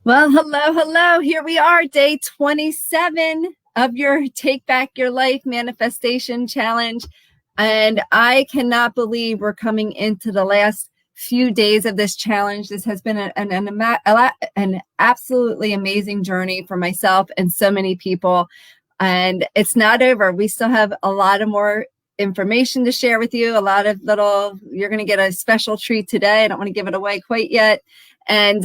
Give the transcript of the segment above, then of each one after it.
Well, hello, hello. Here we are, day 27 of your Take Back Your Life Manifestation Challenge. And I cannot believe we're coming into the last few days of this challenge. This has been an absolutely amazing journey for myself and so many people. And it's not over. We still have a lot of more information to share with you. You're going to get a special treat today. I don't want to give it away quite yet. And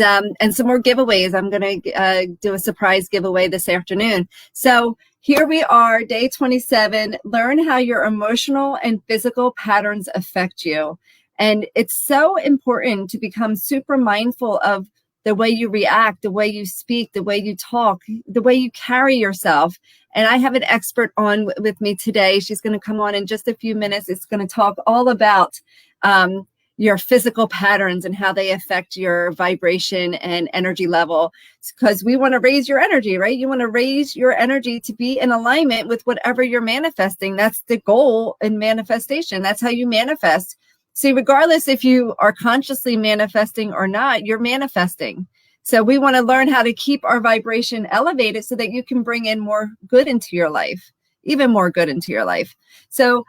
some more giveaways. I'm going to do a surprise giveaway this afternoon. So here we are, day 27. Learn how your emotional and physical patterns affect you. And it's so important to become super mindful of the way you react, the way you speak, the way you talk, the way you carry yourself. And I have an expert on with me today. She's going to come on in just a few minutes. It's going to talk all about your physical patterns and how they affect your vibration and energy level, because we want to raise your energy, right? You want to raise your energy to be in alignment with whatever you're manifesting. That's the goal in manifestation. That's how you manifest. See, regardless if you are consciously manifesting or not, you're manifesting. So we want to learn how to keep our vibration elevated so that you can bring in more good into your life, even more good into your life. So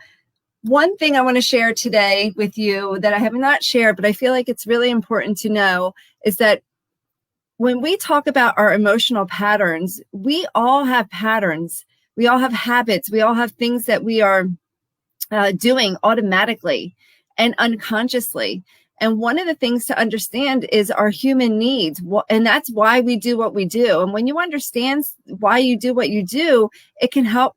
one thing I want to share today with you that I have not shared, but I feel like it's really important to know, is that when we talk about our emotional patterns, we all have patterns. We all have habits. We all have things that we are doing automatically and unconsciously. And one of the things to understand is our human needs. And that's why we do what we do. And when you understand why you do what you do, it can help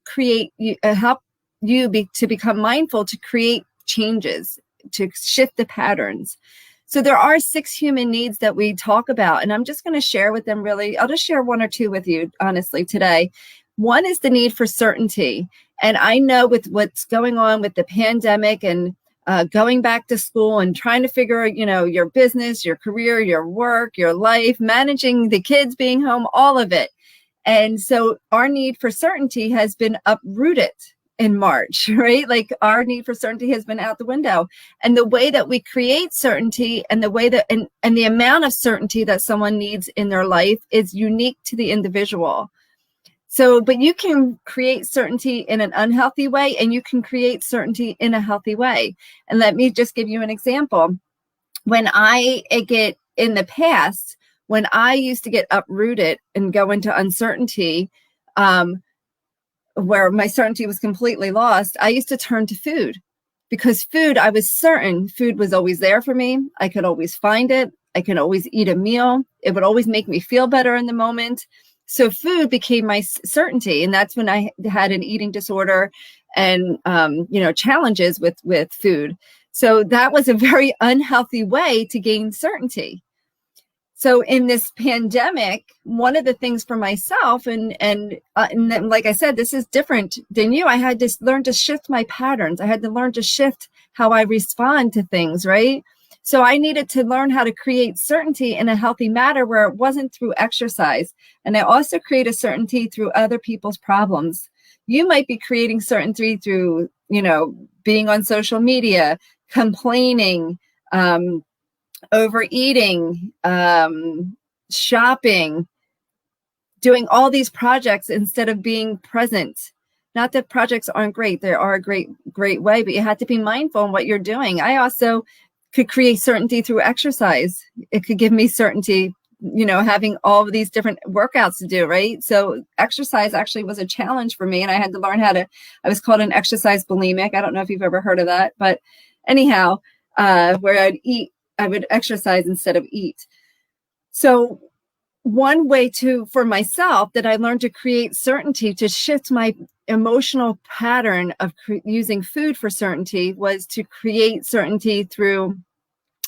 to become mindful, to create changes, to shift the patterns. So there are 6 human needs that we talk about, and I'm just going to share with them really. I'll just share 1 or 2 with you, honestly, today. One is the need for certainty. And I know with what's going on with the pandemic and going back to school and trying to figure out, your business, your career, your work, your life, managing the kids being home, all of it. And so our need for certainty has been uprooted in March, right? Like our need for certainty has been out the window. And the way that we create certainty and the way that, and the amount of certainty that someone needs in their life is unique to the individual. So, but you can create certainty in an unhealthy way, and you can create certainty in a healthy way. And let me just give you an example. When I get in the past, when I used to get uprooted and go into uncertainty, where my certainty was completely lost, I used to turn to food, because food, I was certain food was always there for me. I could always find it. I could always eat a meal. It would always make me feel better in the moment. So food became my certainty. And that's when I had an eating disorder and, challenges with food. So that was a very unhealthy way to gain certainty. So in this pandemic, one of the things for myself, and like I said, this is different than you. I had to learn to shift my patterns. I had to learn to shift how I respond to things, right? So I needed to learn how to create certainty in a healthy manner where it wasn't through exercise. And I also create a certainty through other people's problems. You might be creating certainty through, being on social media, complaining, overeating, shopping, doing all these projects instead of being present. Not that projects aren't great. They are a great way, but you have to be mindful in what you're doing. I also could create certainty through exercise. It could give me certainty, having all of these different workouts to do, right? So exercise actually was a challenge for me, and I had to learn I was called an exercise bulimic. I don't know if you've ever heard of that, but anyhow, where I would exercise instead of eat. So one way for myself that I learned to create certainty, to shift my emotional pattern of using food for certainty, was to create certainty through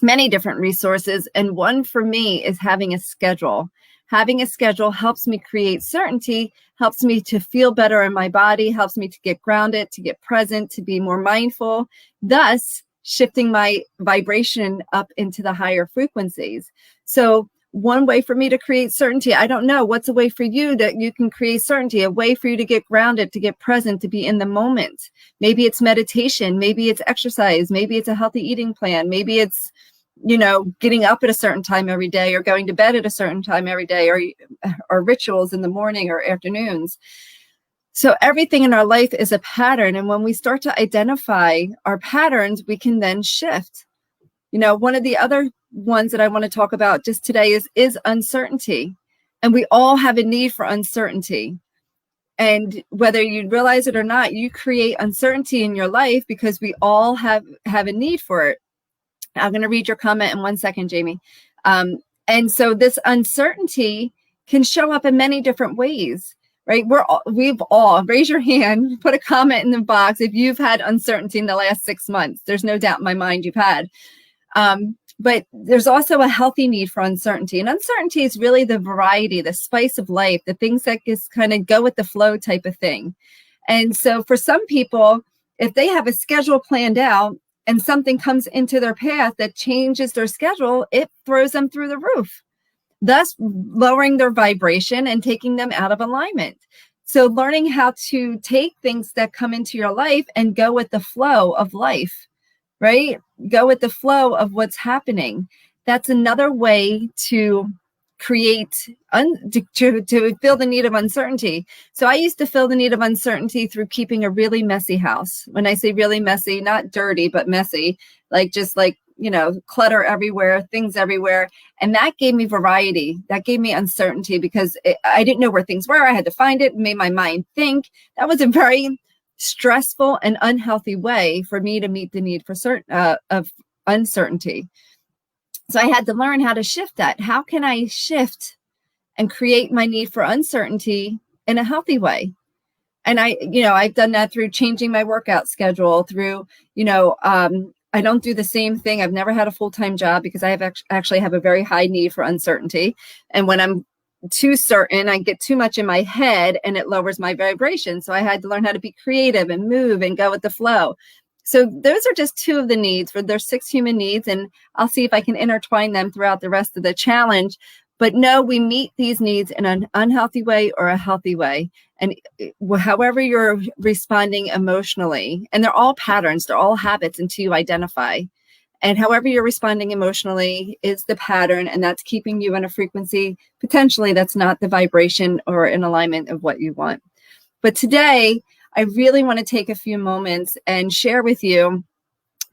many different resources. And one for me is having a schedule. Having a schedule helps me create certainty, helps me to feel better in my body, helps me to get grounded, to get present, to be more mindful, thus shifting my vibration up into the higher frequencies. So one way for me to create certainty, I don't know, what's a way for you that you can create certainty, a way for you to get grounded, to get present, to be in the moment? Maybe it's meditation, maybe it's exercise, maybe it's a healthy eating plan, maybe it's getting up at a certain time every day or going to bed at a certain time every day or rituals in the morning or afternoons. So everything in our life is a pattern. And when we start to identify our patterns, we can then shift. One of the other ones that I want to talk about just today is uncertainty. And we all have a need for uncertainty. And whether you realize it or not, you create uncertainty in your life because we all have a need for it. I'm going to read your comment in 1 second, Jamie. And so this uncertainty can show up in many different ways, right? We've all, raise your hand, put a comment in the box if you've had uncertainty in the last 6 months. There's no doubt in my mind you've had. But there's also a healthy need for uncertainty. And uncertainty is really the variety, the spice of life, the things that just kind of go with the flow type of thing. And so for some people, if they have a schedule planned out and something comes into their path that changes their schedule, it throws them through the roof, thus lowering their vibration and taking them out of alignment. So learning how to take things that come into your life and go with the flow of life, right? Go with the flow of what's happening. That's another way to create, to fill the need of uncertainty. So I used to fill the need of uncertainty through keeping a really messy house. When I say really messy, not dirty, but messy, just clutter everywhere, things everywhere. And that gave me variety. That gave me uncertainty because I didn't know where things were. I had to find it, made my mind think. That was a very stressful and unhealthy way for me to meet the need for of uncertainty. So I had to learn how to shift that. How can I shift and create my need for uncertainty in a healthy way? And I've done that through changing my workout schedule, through, I don't do the same thing. I've never had a full-time job because I actually have a very high need for uncertainty. And when I'm too certain, I get too much in my head and it lowers my vibration. So I had to learn how to be creative and move and go with the flow. So those are just 2 of the needs. There's 6 human needs, and I'll see if I can intertwine them throughout the rest of the challenge. But no, we meet these needs in an unhealthy way or a healthy way. And however you're responding emotionally, and they're all patterns, they're all habits until you identify. And however you're responding emotionally is the pattern, and that's keeping you in a frequency potentially that's not the vibration or in alignment of what you want. But today, I really want to take a few moments and share with you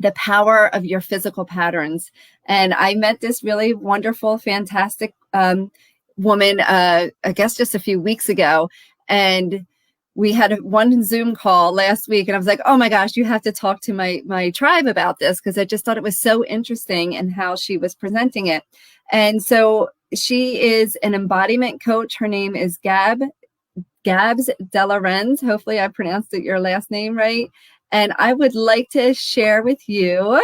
the power of your physical patterns. And I met this really wonderful, fantastic woman, I guess just a few weeks ago. And we had one Zoom call last week, and I was like, oh my gosh, you have to talk to my tribe about this, because I just thought it was so interesting and how she was presenting it. And so she is an embodiment coach. Her name is Gabs Delarenz. Hopefully I pronounced your last name right. And I would like to share with you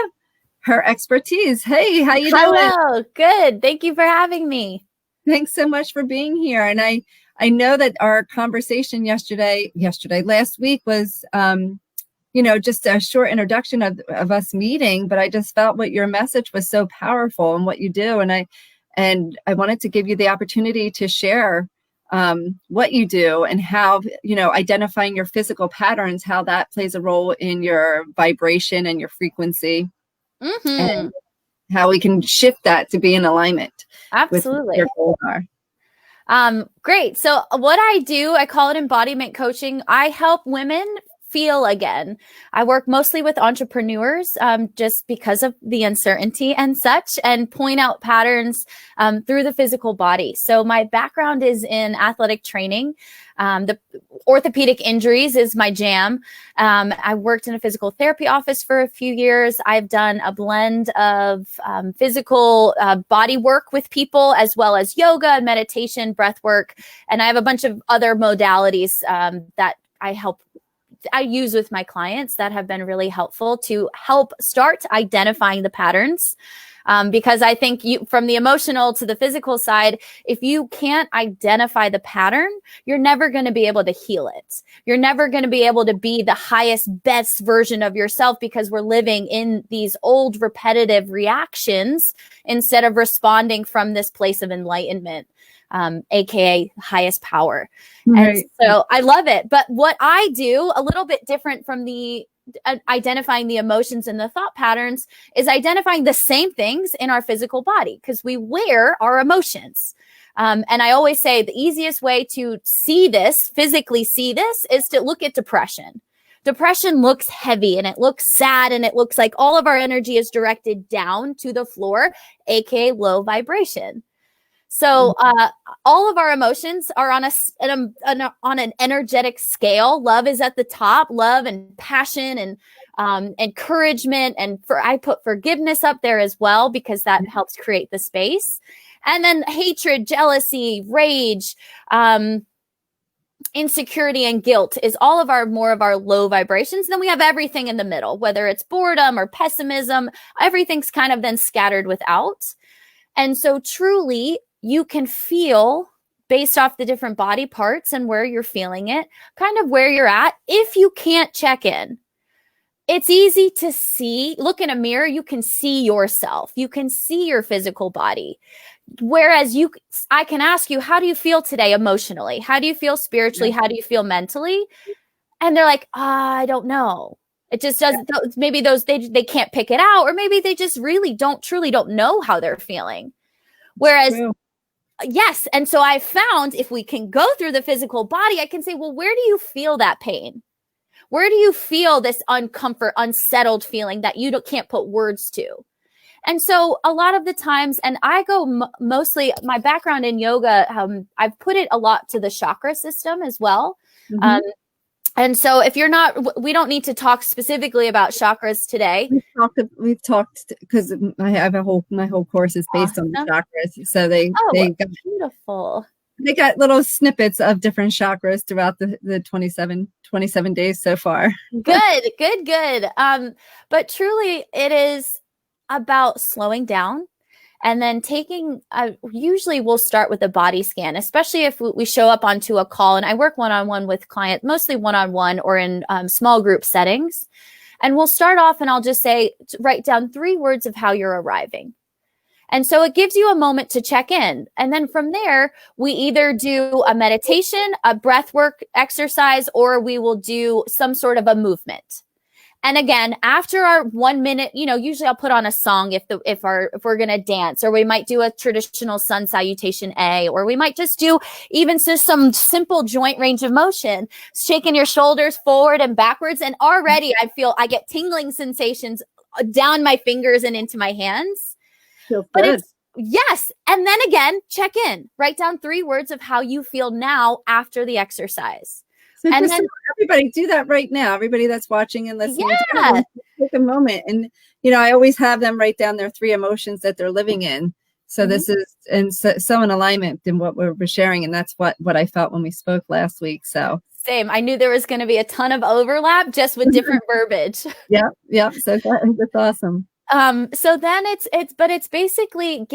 her expertise. Hey, how you doing? Hello, good. Thank you for having me. Thanks so much for being here. And I know that our conversation last week was, just a short introduction of us meeting, but I just felt what your message was so powerful and what you do. And I wanted to give you the opportunity to share what you do and how, identifying your physical patterns, how that plays a role in your vibration and your frequency, and how we can shift that to be in alignment. Absolutely. With what your goals are. Great. So what I do, I call it embodiment coaching. I help women feel again. I work mostly with entrepreneurs, just because of the uncertainty and such, and point out patterns through the physical body. So my background is in athletic training. The orthopedic injuries is my jam. I worked in a physical therapy office for a few years. I've done a blend of physical body work with people, as well as yoga, meditation, breath work. And I have a bunch of other modalities that I use with my clients that have been really helpful to help start identifying the patterns. Because I think from the emotional to the physical side, if you can't identify the pattern, you're never going to be able to heal it. You're never going to be able to be the highest, best version of yourself, because we're living in these old repetitive reactions instead of responding from this place of enlightenment. AKA highest power. Right. And so I love it. But what I do, a little bit different from the identifying the emotions and the thought patterns is identifying the same things in our physical body, because we wear our emotions. And I always say the easiest way to see this, physically see this, is to look at depression. Depression looks heavy and it looks sad and it looks like all of our energy is directed down to the floor, aka low vibration. So all of our emotions are on an energetic scale. Love is at the top, love and passion and encouragement. And I put forgiveness up there as well, because that helps create the space. And then hatred, jealousy, rage, insecurity, and guilt is all of our more of our low vibrations. Then we have everything in the middle, whether it's boredom or pessimism, everything's kind of then scattered without. And so truly, you can feel, based off the different body parts and where you're feeling it, kind of where you're at. If you can't check in, it's easy to see. Look in a mirror, you can see yourself. You can see your physical body. Whereas I can ask you, how do you feel today emotionally? How do you feel spiritually? How do you feel mentally? And they're like, I don't know. It just doesn't, maybe they can't pick it out, or maybe they just really truly don't know how they're feeling. Whereas, yes. And so I found if we can go through the physical body, I can say, well, where do you feel that pain? Where do you feel this uncomfort, unsettled feeling that you can't put words to? And so a lot of the times, and I go mostly, my background in yoga, I've put it a lot to the chakra system as well. Mm-hmm. And so if you're not, we don't need to talk specifically about chakras today. We've talked because I have my whole course is based on the chakras. So they got beautiful. They got little snippets of different chakras throughout the 27 days so far. Good. But truly it is about slowing down and then taking, usually we'll start with a body scan, especially if we show up onto a call, and I work one-on-one with clients, mostly one-on-one or in small group settings. And we'll start off and I'll just say, write down 3 words of how you're arriving. And so it gives you a moment to check in. And then from there, we either do a meditation, a breath work exercise, or we will do some sort of a movement. And again, after our 1 minute, usually I'll put on a song if we're going to dance, or we might do a traditional sun salutation A, or we might just do even just some simple joint range of motion, shaking your shoulders forward and backwards. And already I get tingling sensations down my fingers and into my hands. But yes. And then again, check in, write down 3 words of how you feel now after the exercise. So and then everybody do that right now. Everybody that's watching and listening, take a moment. And, I always have them write down their 3 emotions that they're living in. So this is so in alignment in what we're sharing. And that's what I felt when we spoke last week. So same. I knew there was going to be a ton of overlap just with different verbiage. Yep. So that's awesome. So then it's basically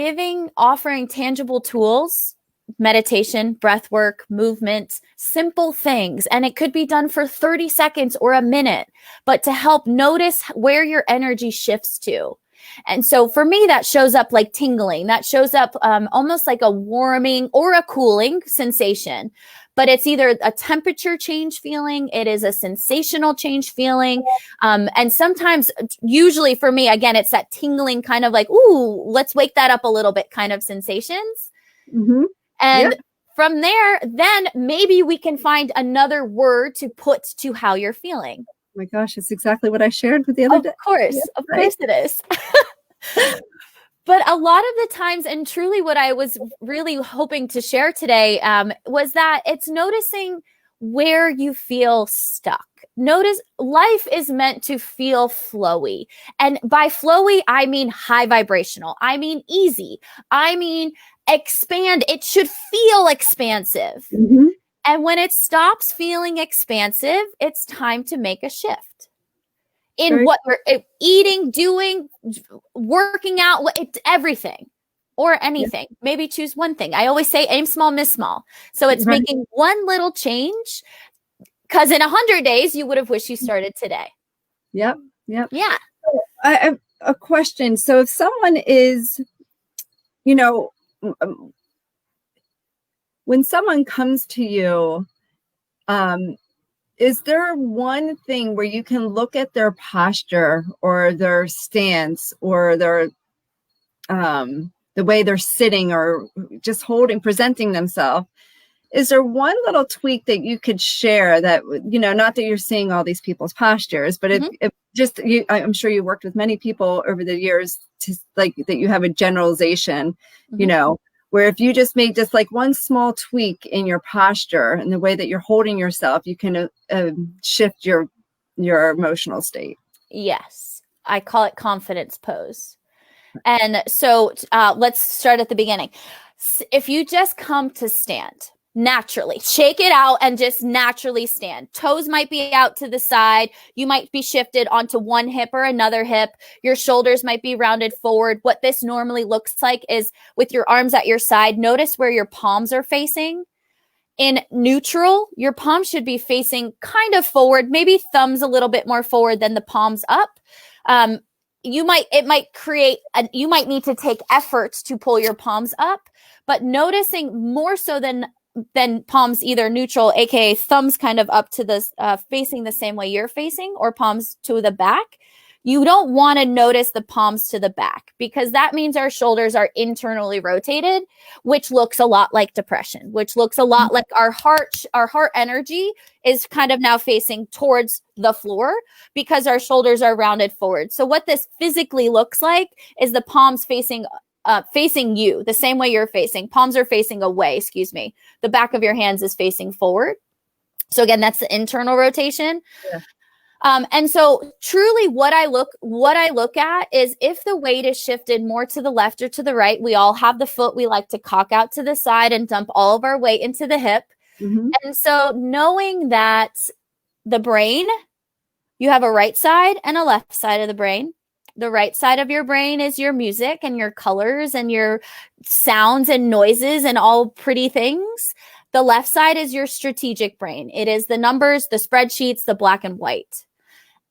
offering tangible tools, meditation, breath work, movement, simple things. And it could be done for 30 seconds or a minute, but to help notice where your energy shifts to. And so for me, that shows up like tingling. That shows up almost like a warming or a cooling sensation. But it's either a temperature change feeling, it is a sensational change feeling. And sometimes, usually for me, again, it's that tingling kind of like, ooh, let's wake that up a little bit kind of sensations. Mm-hmm. And from there, then maybe we can find another word to put to how you're feeling. Oh my gosh, it's exactly what I shared with the other day. Of course it is. But a lot of the times, and truly what I was really hoping to share today was that it's noticing where you feel stuck. Notice life is meant to feel flowy. And by flowy, I mean high vibrational. I mean easy. I mean expand. It should feel expansive. Mm-hmm. And when it stops feeling expansive, it's time to make a shift in what we're eating, doing, working out, everything or anything. Maybe choose one thing. I always say aim small, miss small. So it's making one little change, because in 100 days, you would have wished you started today. Yep. Yeah. So I have a question. So if someone is, when someone comes to you, is there one thing where you can look at their posture or their stance or their the way they're sitting or just holding, presenting themselves? Is there one little tweak that you could share that, not that you're seeing all these people's postures, but it just, I'm sure you worked with many people over the years to like that you have a generalization, where if you just made just like one small tweak in your posture and the way that you're holding yourself, you can shift your emotional state. Yes. I call it confidence pose. And so let's start at the beginning. If you just come to stand naturally, shake it out and just naturally stand. Toes might be out to the side. You might be shifted onto one hip or another hip. Your shoulders might be rounded forward. What this normally looks like is with your arms at your side, notice where your palms are facing. In neutral, your palms should be facing kind of forward, maybe thumbs a little bit more forward than the palms up. You might need to take efforts to pull your palms up, but noticing more so than palms either neutral, aka thumbs kind of up to this facing the same way you're facing, or palms to the back. You don't want to notice the palms to the back because that means our shoulders are internally rotated, which looks a lot like depression, which looks a lot like our heart energy is kind of now facing towards the floor because our shoulders are rounded forward. So what this physically looks like is the palms facing you the same way you're facing. Palms are facing away, The back of your hands is facing forward. So again, that's the internal rotation. Yeah. And so truly what I look at is if the weight is shifted more to the left or to the right. We all have the foot we like to cock out to the side and dump all of our weight into the hip. Mm-hmm. And so knowing that the brain, you have a right side and a left side of the brain. The right side of your brain is your music and your colors and your sounds and noises and all pretty things. The left side is your strategic brain. It is the numbers, the spreadsheets, the black and white.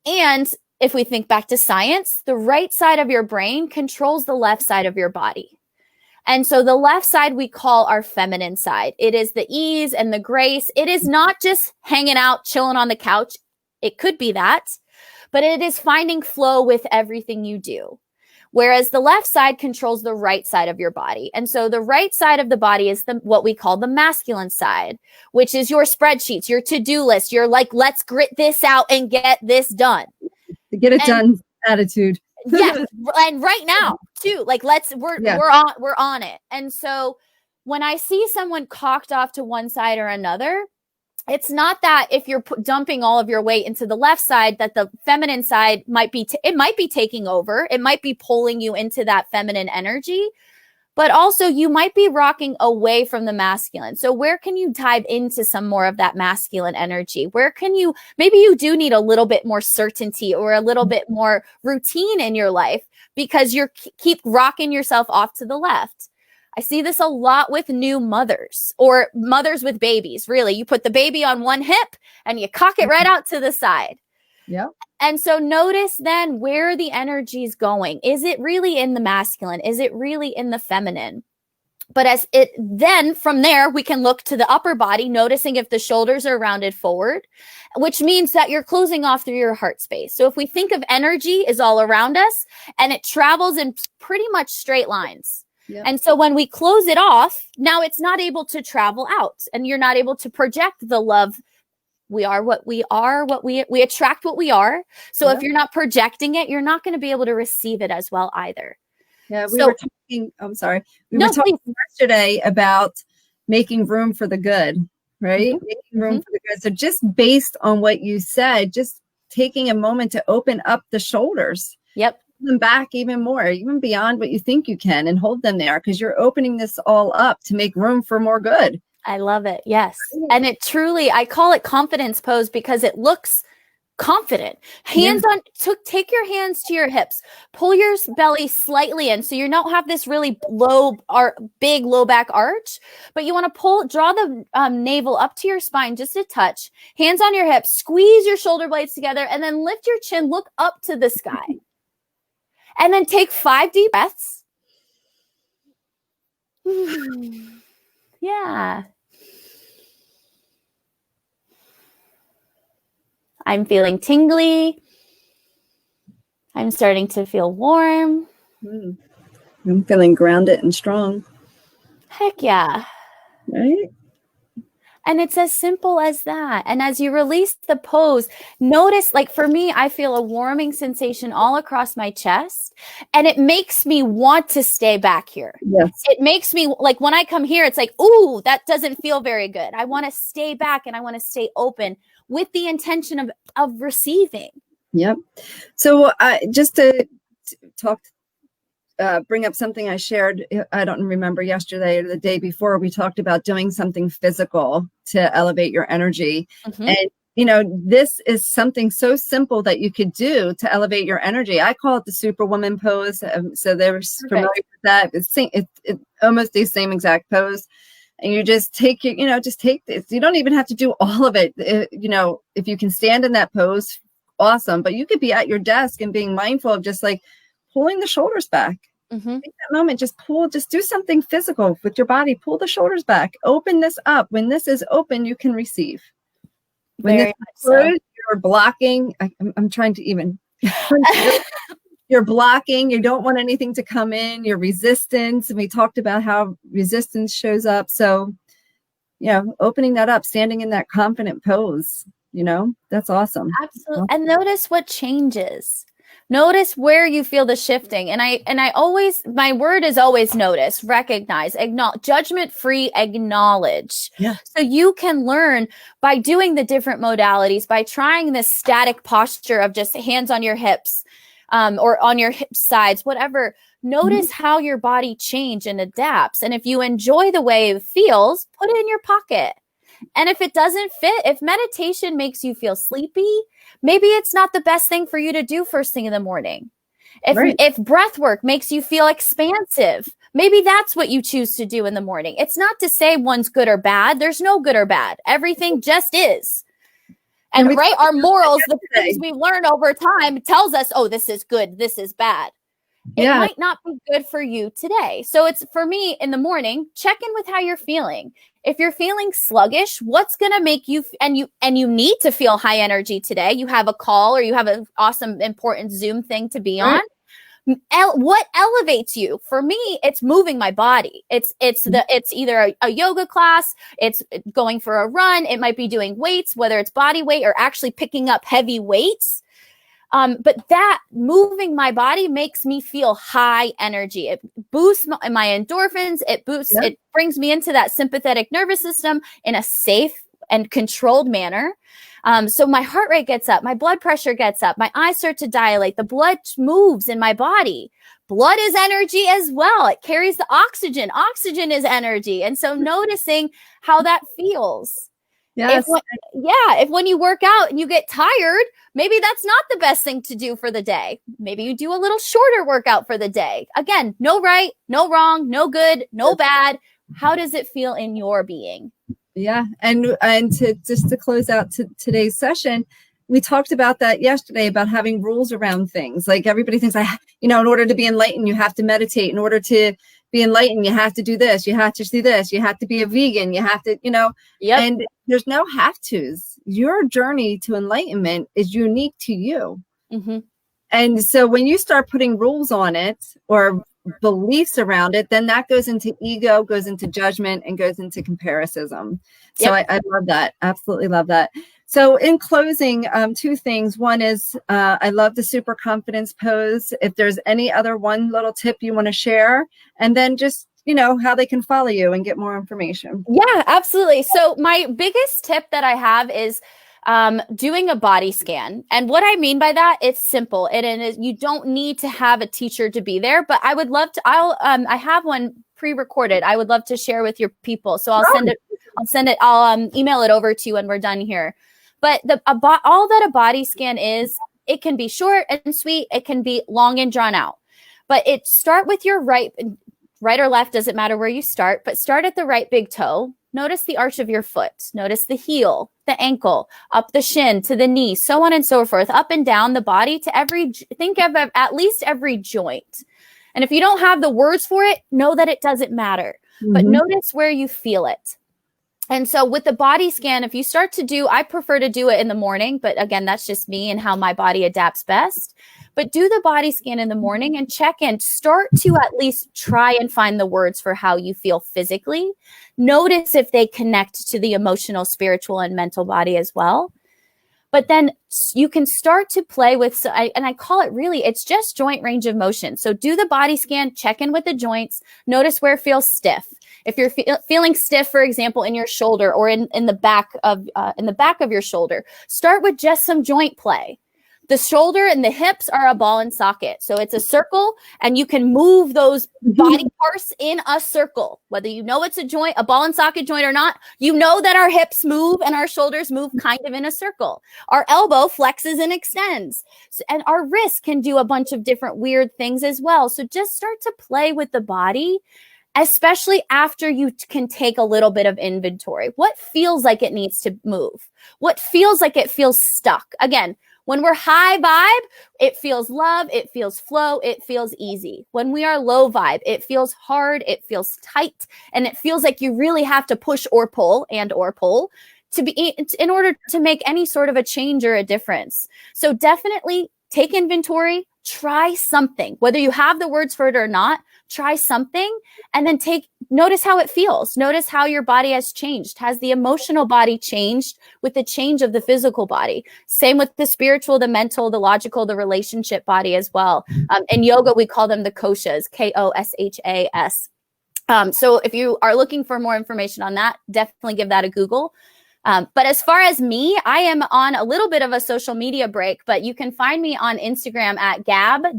And if we think back to science, the right side of your brain controls the left side of your body. And so the left side we call our feminine side. It is the ease and the grace. It is not just hanging out, chilling on the couch. It could be that, but it is finding flow with everything you do. Whereas the left side controls the right side of your body. And so the right side of the body is what we call the masculine side, which is your spreadsheets, your to-do list. You're like, let's grit this out and get this done. To get it done attitude. Yeah. And right now too, like we're on it. And so when I see someone cocked off to one side or another, it's not that if you're dumping all of your weight into the left side, that the feminine side might be taking over. It might be pulling you into that feminine energy, but also you might be rocking away from the masculine. So where can you dive into some more of that masculine energy? Maybe you do need a little bit more certainty or a little bit more routine in your life because you're keep rocking yourself off to the left. I see this a lot with new mothers or mothers with babies. Really, you put the baby on one hip and you cock it right out to the side. Yeah. And so notice then where the energy is going. Is it really in the masculine? Is it really in the feminine? But then from there, we can look to the upper body, noticing if the shoulders are rounded forward, which means that you're closing off through your heart space. So if we think of energy is all around us and it travels in pretty much straight lines. Yep. And so when we close it off, now it's not able to travel out and you're not able to project the love. We are what we are, we attract what we are. So if you're not projecting it, you're not going to be able to receive it as well either. Yeah, we were talking, I'm sorry. We were talking yesterday about making room for the good, right? Mm-hmm. Making room for the good. So just based on what you said, just taking a moment to open up the shoulders. Yep. Them back even more, even beyond what you think you can, and hold them there because you're opening this all up to make room for more good. I love it. Yes. And it truly, I call it confidence pose because it looks confident. Take your hands to your hips, pull your belly slightly in. So you don't have this really big low back arch, but you want to draw the navel up to your spine, just a touch, hands on your hips, squeeze your shoulder blades together, and then lift your chin, look up to the sky. And then take 5 deep breaths. Yeah. I'm feeling tingly. I'm starting to feel warm. I'm feeling grounded and strong. Heck yeah. Right? And it's as simple as that. And as you release the pose, notice, like for me, I feel a warming sensation all across my chest. And it makes me want to stay back here. Yes. It makes me like when I come here, it's like, ooh, that doesn't feel very good. I want to stay back and I want to stay open with the intention of receiving. Yep. So just to talk, bring up something I shared, I don't remember yesterday or the day before, we talked about doing something physical to elevate your energy. Mm-hmm. And, you know, this is something so simple that you could do to elevate your energy. I call it the Superwoman pose. So they're familiar with that. It's almost the same exact pose. And you just take it, just take this. You don't even have to do all of it. If you can stand in that pose, awesome. But you could be at your desk and being mindful of just like pulling the shoulders back. Mm-hmm. Take that moment, just do something physical with your body. Pull the shoulders back. Open this up. When this is open, you can receive. When Very this much is closed, you're blocking. I'm trying to even. You're blocking. You don't want anything to come in. Your resistance. And we talked about how resistance shows up. So, opening that up, standing in that confident pose, that's awesome. Absolutely. And notice what changes. Notice where you feel the shifting. And I always, my word is always notice, recognize, acknowledge, judgment-free acknowledge. Yeah. So you can learn by doing the different modalities, by trying this static posture of just hands on your hips, or on your hip sides, whatever. Notice how your body changes and adapts. And if you enjoy the way it feels, put it in your pocket. And if it doesn't fit, if meditation makes you feel sleepy, maybe it's not the best thing for you to do first thing in the morning. If breath work makes you feel expansive, maybe that's what you choose to do in the morning. It's not to say one's good or bad. There's no good or bad. Everything just is. And our morals, the things we learn over time tells us, oh, this is good, this is bad. It might not be good for you today. So it's, for me, in the morning, check in with how you're feeling. If you're feeling sluggish, what's going to make you, and you need to feel high energy today. You have a call or you have an awesome, important Zoom thing to be on. What elevates you? For me, it's moving my body. It's either a yoga class, it's going for a run. It might be doing weights, whether it's body weight or actually picking up heavy weights. But that moving my body makes me feel high energy. It boosts my endorphins. It brings me into that sympathetic nervous system in a safe and controlled manner. So my heart rate gets up, my blood pressure gets up, my eyes start to dilate, the blood moves in my body. Blood is energy as well. It carries the oxygen. Oxygen is energy. And so noticing how that feels. Yes. If when you work out and you get tired, maybe that's not the best thing to do for the day. Maybe you do a little shorter workout for the day. Again, no right, no wrong, no good, no bad. How does it feel in your being? Yeah. And to close out today's session, we talked about that yesterday, about having rules around things. Like everybody thinks, in order to be enlightened, you have to meditate. In order to be enlightened, you have to do this. You have to do this. You have to be a vegan. You have to, and there's no have tos. Your journey to enlightenment is unique to you. Mm-hmm. And so when you start putting rules on it or beliefs around it, then that goes into ego, goes into judgment, and goes into comparison. So I love that. Absolutely love that. So in closing, two things. One is I love the super confidence pose. If there's any other one little tip you want to share, and then just, how they can follow you and get more information. Yeah, absolutely. So my biggest tip that I have is doing a body scan. And what I mean by that, it's simple. It is, you don't need to have a teacher to be there, but I would love to, I have one pre-recorded. I would love to share with your people. So I'll send it, I'll email it over to you when we're done here. But all that a body scan is, it can be short and sweet. It can be long and drawn out, but start with your right or left, doesn't matter where you start, but start at the right big toe. Notice the arch of your foot. Notice the heel, the ankle, up the shin to the knee, so on and so forth, up and down the body to think of at least every joint. And if you don't have the words for it, know that it doesn't matter, but notice where you feel it. And so with the body scan, if you start to do, I prefer to do it in the morning, but again, that's just me and how my body adapts best. But do the body scan in the morning and check in. Start to at least try and find the words for how you feel physically. Notice if they connect to the emotional, spiritual, and mental body as well. But then you can start to play with, and I call it really, it's just joint range of motion. So do the body scan, check in with the joints, notice where it feels stiff. If you're feeling stiff, for example, in your shoulder or in the back of your shoulder, start with just some joint play. The shoulder and the hips are a ball and socket. So it's a circle and you can move those body parts in a circle. Whether you know it's a joint, a ball and socket joint or not, you know that our hips move and our shoulders move kind of in a circle. Our elbow flexes and extends. And our wrist can do a bunch of different weird things as well. So just start to play with the body, especially after you can take a little bit of inventory. What feels like it needs to move? What feels like it feels stuck? Again, when we're high vibe, it feels love, it feels flow, it feels easy. When we are low vibe, it feels hard, it feels tight, and it feels like you really have to push or pull to be in order to make any sort of a change or a difference. So definitely take inventory, try something. Whether you have the words for it or not, try something and then notice how it feels. Notice how your body has changed. Has the emotional body changed with the change of the physical body? Same with the spiritual, the mental, the logical, the relationship body as well. In yoga, we call them the koshas, Koshas. So if you are looking for more information on that, definitely give that a Google. But as far as me, I am on a little bit of a social media break, but you can find me on Instagram at Gab_DeLorenz,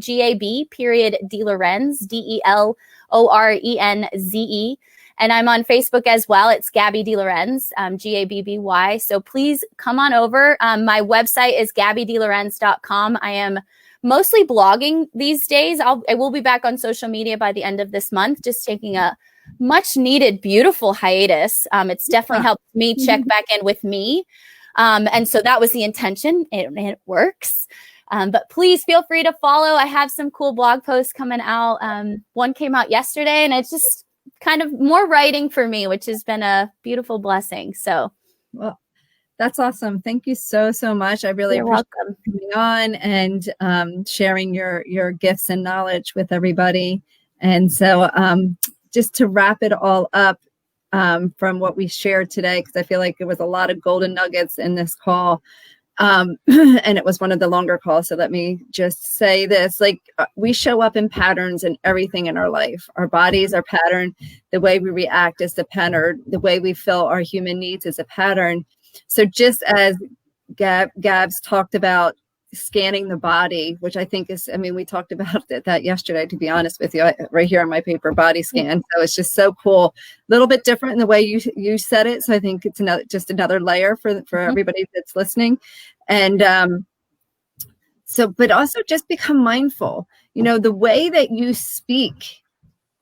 DeLorenze. And I'm on Facebook as well. It's Gabby DeLorenz, Gabby. So please come on over. My website is GabbyDeLorenz.com. I am mostly blogging these days. I will be back on social media by the end of this month, just taking a much needed, beautiful hiatus. It's definitely helped me check back in with me. And so that was the intention. It works. But please feel free to follow. I have some cool blog posts coming out. One came out yesterday and it's just kind of more writing for me, which has been a beautiful blessing. So, well, that's awesome. Thank you so much. I really appreciate you coming on and sharing your gifts and knowledge with everybody. And so, just to wrap it all up from what we shared today, because I feel like there was a lot of golden nuggets in this call, and it was one of the longer calls. So let me just say this, like we show up in patterns in everything in our life. Our bodies are pattern. The way we react is the pattern. The way we fill our human needs is a pattern. So just as Gabs talked about scanning the body, which I think is, we talked about that yesterday, to be honest with you, right here on my paper, body scan. So it's just so cool. A little bit different in the way you said it. So I think it's just another layer for everybody that's listening. And but also just become mindful, the way that you speak.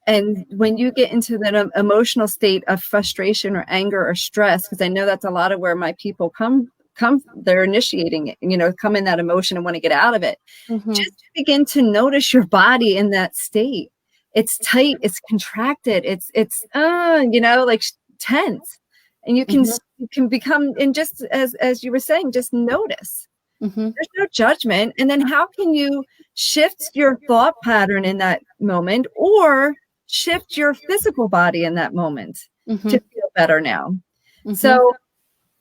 And when you get into that emotional state of frustration or anger or stress, because I know that's a lot of where my people come, they're initiating it, come in that emotion and want to get out of it. Just begin to notice your body in that state. It's tight, it's contracted, it's like tense. And you can become, and just as you were saying, just notice. There's no judgment. And then how can you shift your thought pattern in that moment or shift your physical body in that moment to feel better now? So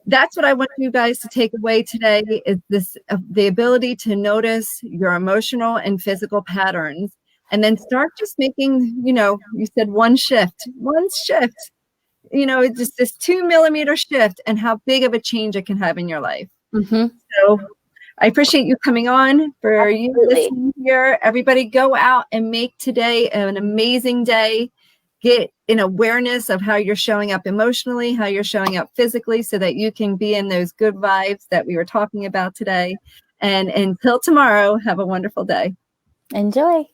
that's what I want you guys to take away today is this, the ability to notice your emotional and physical patterns and then start just making, you said one shift, just this 2 millimeter shift and how big of a change it can have in your life. So I appreciate you coming on for you listening here. Everybody go out and make today an amazing day. Get an awareness of how you're showing up emotionally, how you're showing up physically, so that you can be in those good vibes that we were talking about today. And until tomorrow, have a wonderful day. Enjoy.